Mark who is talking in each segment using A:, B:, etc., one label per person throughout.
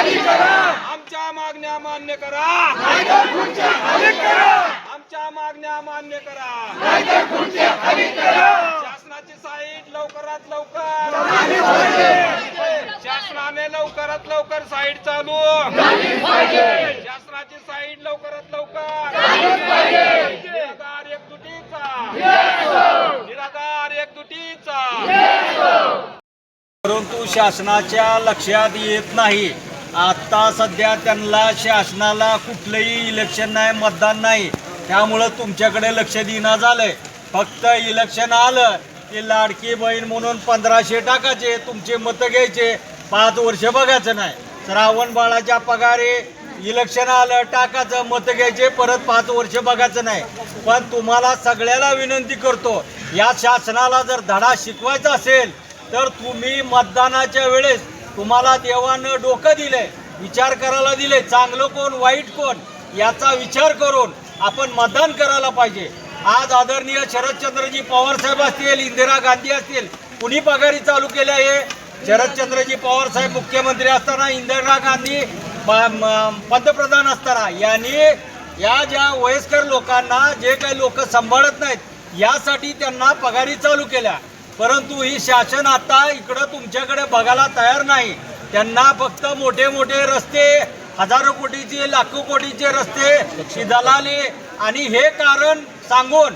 A: आमच्या मागण्या मान्य करा, आमच्या मागण्या मान्य करा, शासनाची साईट लवकरात लवकर, शासनाने लवकरात लवकर साईट चालू, शासनाची साईट लवकरात लवकर, निराधार एकजुटीचा, निराधार एकजुटीचा.
B: परंतु शासनाच्या लक्षात येत नाही. आता सध्या त्यांना शासनाला कुठलंही इलेक्शन नाही, मतदान नाही, त्यामुळं तुमच्याकडे लक्ष देणं झालंय. फक्त इलेक्शन आलं की लाडकी बहीण म्हणून 1500 टाकायचे, तुमचे मतं घ्यायचे, 5 वर्ष बघायचं नाही. श्रावण बाळाच्या पगारी इलेक्शन आलं टाकायचं, मतं घ्यायचे, परत 5 वर्ष बघायचं नाही. पण तुम्हाला सगळ्याला विनंती करतो, या शासनाला जर धडा शिकवायचा असेल तर तुम्ही मतदानाच्या वेळेस तुम्हाला देवानं डोकं दिलंय, विचार करायला दिले, चांगलं कोण वाईट कोण याचा विचार करून आपण मतदान करायला पाहिजे. आज आदरणीय शरदचंद्रजी पवार साहेब असतील, इंदिरा गांधी असतील, कुणी पगारी चालू केल्या आहे? शरदचंद्रजी पवार साहेब मुख्यमंत्री असताना, इंदिरा गांधी पंतप्रधान असताना यांनी या ज्या वयस्कर लोकांना जे काही लोक सांभाळत नाहीत यासाठी त्यांना पगारी चालू केल्या. परंतु ही शासन आता इकडं तुमच्याकडे बघायला तयार नाही. त्यांना फक्त मोठे मोठे रस्ते, हजारो कोटीचे लाखो कोटीचे रस्ते दलाली आणि हे कारण सांगून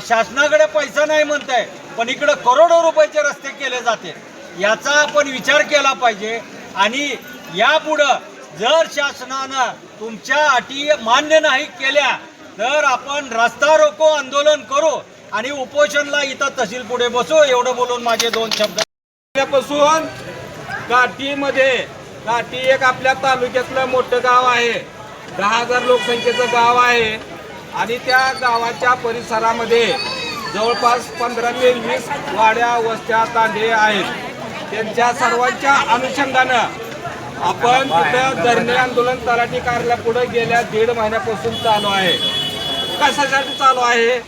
B: शासनाकडे पैसा नाही म्हणताय, पण इकडं करोडो रुपयाचे रस्ते केले जाते. याचा आपण विचार केला पाहिजे. आणि यापुढं जर शासनानं तुमच्या अटी मान्य नाही केल्या तर आपण रस्ता रोको आंदोलन करू आणि उपोषणला इथं तहसील पुढे बसू. एवढं बोलून माझे 2 शब्द.
A: पासून काठीमध्ये, काठी एक आपल्या तालुक्यातलं मोठं गाव आहे, 10,000 लोकसंख्येचं गाव आहे आणि त्या गावाच्या परिसरामध्ये जवळपास 15 ते 20 वाड्या, वस्त्या, तांडे आहेत. त्यांच्या सर्वांच्या अनुषंगानं आपण तिथं धरणे आंदोलन तलाठी कार्यालयापुढे गेल्या 1.5 महिन्यापासून चालू आहे. कशासाठी चालू आहे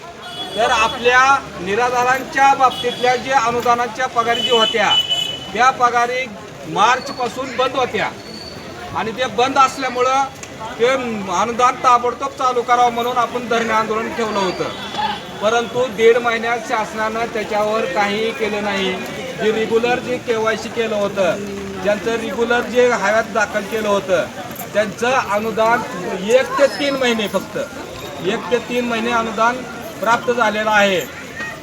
A: तर आपल्या निराधारांच्या बाबतीतल्या जे अनुदानाच्या पगारी जी होत्या त्या पगारी मार्चपासून बंद होत्या आणि ते बंद असल्यामुळं ते अनुदान ताबडतोब चालू करावं म्हणून आपण धरणे आंदोलन ठेवलं होतं. परंतु 1.5 महिन्यात शासनानं त्याच्यावर काहीही केलं नाही. जे रेग्युलर जे KYC केलं होतं, ज्यांचं रेग्युलर जे हयात दाखल केलं होतं त्यांचं अनुदान 1 ते 3 महिने, फक्त 1 ते 3 महिने अनुदान प्राप्त झालेलं आहे.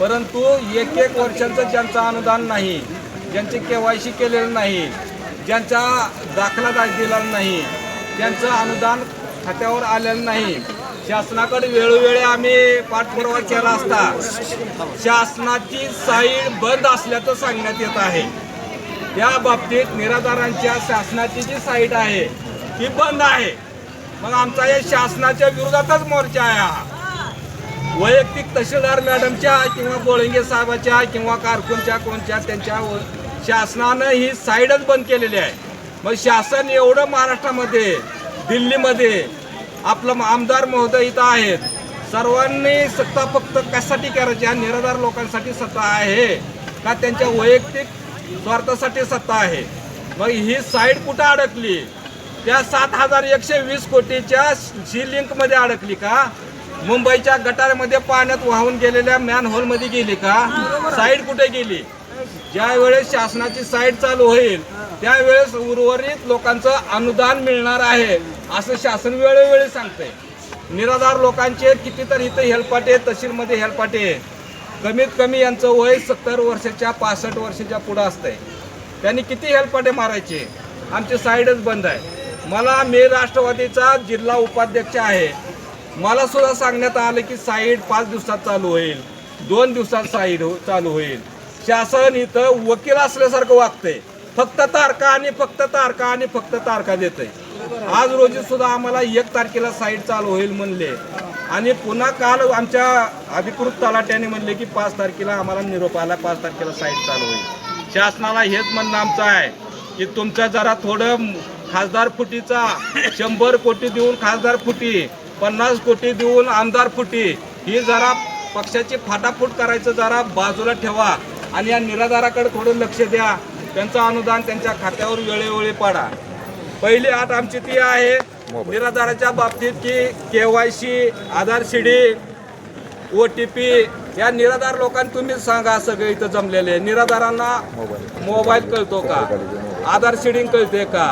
A: परंतु 1-1 वर्षांचं ज्यांचं अनुदान नाही, ज्यांचे KYC केलेलं नाही, ज्यांचा दाखला दिलेला नाही, त्यांचं अनुदान खात्यावर आलेलं नाही. शासनाकडे वेळोवेळी आम्ही पाठपुरावा केला असता शासनाची साईट बंद असल्याचं सांगण्यात येत आहे. त्या बाबतीत निराधारांच्या शासनाची जी साईट आहे ती बंद आहे. मग आमचा या शासनाच्या विरोधातच मोर्चा आहे हा. वैयक्तिक तहसीलदार मॅडमच्या किंवा बोळंगे साहेबाच्या किंवा कारकूनच्या कोणच्या त्यांच्या शासनानं ही साईडच बंद केलेली आहे. मग शासन एवढं महाराष्ट्रामध्ये, दिल्लीमध्ये आपलं आमदार महोदय इथं आहेत, सर्वांनी सत्ता फक्त कशासाठी करायची? ह्या निराधार लोकांसाठी सत्ता आहे का त्यांच्या वैयक्तिक स्वार्थासाठी सत्ता आहे? मग ही साईड कुठं अडकली? त्या 7,120 कोटीच्या सी लिंकमध्ये अडकली का? मुंबईच्या गटारमध्ये पाण्यात वाहून गेलेल्या मॅनहोलमध्ये गेली का? साईड कुठे गेली? ज्या वेळेस शासनाची साईड चालू होईल त्यावेळेस उर्वरित लोकांचं अनुदान मिळणार आहे असं शासन वेळोवेळी सांगतंय. निराधार लोकांचे कितीतरी इथं हेलपाटे, तहसीलमध्ये हेलपाटे, कमीत कमी यांचं वय 70 वर्षाच्या 65 वर्षाच्या पुढं असतंय. त्यांनी किती हेलपाटे मारायचे? आमची साईडच बंद आहे. मी राष्ट्रवादीचा जिल्हा उपाध्यक्ष आहे. मला सुद्धा सांगण्यात आलं की साईड 5 दिवसात चालू होईल, 2 दिवसात साईड चालू होईल. शासन इथं वकील असल्यासारखं वागतंय. फक्त तारखा आणि फक्त तारखा आणि फक्त तारखा देतंय. आज रोजी सुद्धा आम्हाला 1 तारखेला साईड चालू होईल म्हणले आणि पुन्हा काल आमच्या अधिकृत तलाट्याने म्हणले की 5 तारखेला आम्हाला निरोप आला, 5 तारखेला साईड चालू होईल. शासनाला हेच म्हणणं आमचं आहे की तुमचं जरा थोडं खासदार फुटीचा 100 कोटी देऊन खासदार फुटी, 50 कोटी देऊन आमदार फुटी, ही जरा पक्षाची फाटाफूट करायचं जरा बाजूला ठेवा आणि या निराधाराकडे थोडं लक्ष द्या. त्यांचं अनुदान त्यांच्या खात्यावर वेळोवेळी पाडा. पहिली अट आमची ती आहे निराधाराच्या बाबतीत की केवायसी, आधार सीडी, OTP या निराधार लोकांना तुम्ही सांगा. सगळे इथं जमलेले निराधारांना मोबाईल कळतो का, आधार सीडिंग कळते का,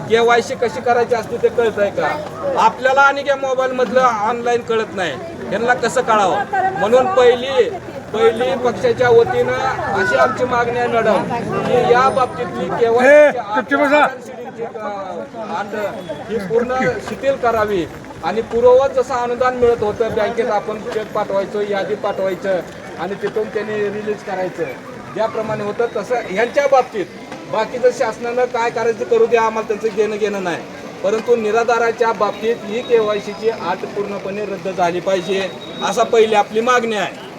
A: केवायसी कशी करायची असते ते कळतंय का. आपल्याला आणि त्या मोबाईल मधलं ऑनलाईन कळत नाही, यांना कसं कळावं. म्हणून पहिली पक्षाच्या वतीनं अशी आमची मागणी आहे मॅडम की या बाबतीतली केवायसी ही पूर्ण शिथिल करावी आणि पूर्ववत जसं अनुदान मिळत होतं बँकेत आपण चेक पाठवायचो, यादी पाठवायचं आणि तिथून त्यांनी रिलीज करायचं, ज्याप्रमाणे होतं तसं ह्यांच्या बाबतीत बाकीचं शासनानं काय करायचं करू द्या, आम्हाला त्यांचं घेणं नाही. परंतु निराधाराच्या बाबतीत ही केवायसीची अट पूर्णपणे रद्द झाली पाहिजे असा पहिली आपली मागणी आहे.